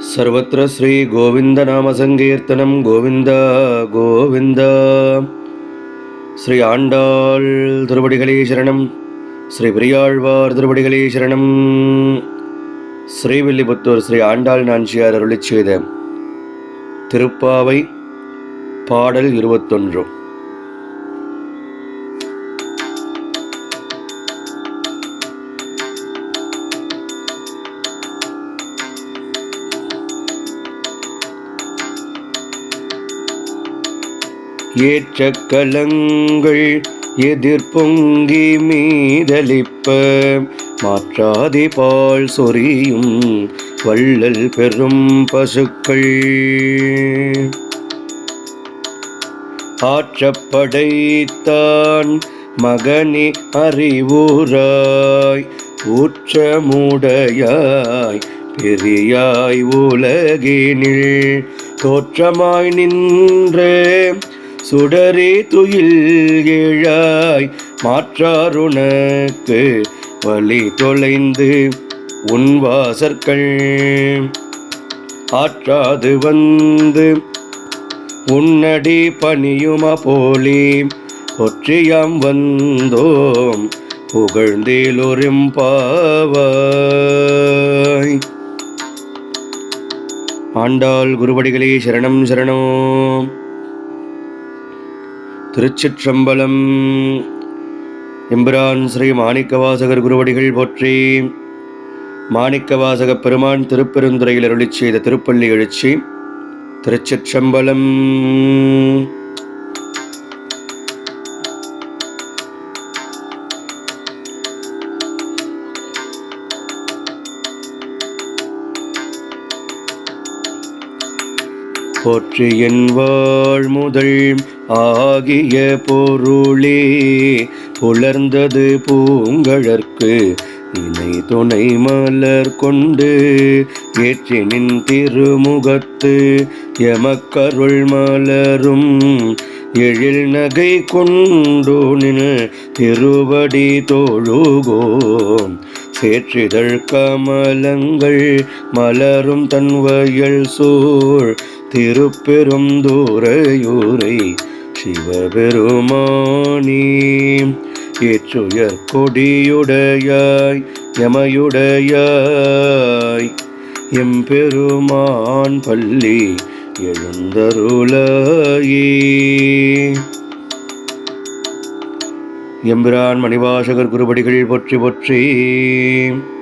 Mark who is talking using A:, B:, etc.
A: सर्वत्र श्री गोविंद नाम संकीर्तनम गोविंद गोविंद श्री आंडाள் திருவடிகளே சரணம் ஸ்ரீ பெரியாழ்வார் திருவடிகளே சரணம் ஸ்ரீவில்லிபுத்தூர் ஸ்ரீ ஆண்டாள் நாச்சியார் அருளிச் செய்த திருப்பாவை பாடல் 21. ஏற்ற கலங்கள் எதிர்பொங்கி மீதளிப்ப மாற்றாதி பால் சொரியும் வள்ளல் பெரும் பசுக்கள் ஆற்றப்படைத்தான் மகனி அறிவுராய் ஊற்றமுடையாய் பெரியாய் உலகினில் தோற்றமாய் நின்ற சுடரே துயில் ஏழாய் மாற்றாருனக்கு வழி தொலைந்து உன் வாசற்கள் ஆற்றாது வந்து உன்னடி பணியுமா போலி ஒற்றியாம் வந்தோம் புகழ்ந்தேலொரும்பாவாய். ஆண்டாள் குருவடிகளே சரணம் சரணம். திருச்சிற்றம்பலம். எம்பிரான் ஸ்ரீ மாணிக்கவாசகர் குருவடிகள் போற்றி. மாணிக்கவாசகப் பெருமான் திருப்பெருந்துறையில் அருளிச் செய்த திருப்பள்ளி எழுச்சி. திருச்சிற்றம்பலம். போற்றி என் வாழ்முதல் ஆகிய பொருளே புலர்ந்தது பூங்கழற்கு இணை துணை மலர் கொண்டு ஏற்றினின் திருமுகத்து எமக்கருள் மலரும் எழில் நகை கொண்டோனின் திருவடி தோழுகோம் சேற்றிதழ் கமலங்கள் மலரும் தன்வயல் சூழ் திருப்பெரும் தூரையூரை சிவபெருமானி ஏற்றுயர் கொடியுடையாய் எமையுடையாய் எம்பெருமான் பள்ளி எழுந்தருளாயே. எம்பிரான் மணிவாசகர் குருபடிகள் போற்றி போற்றி.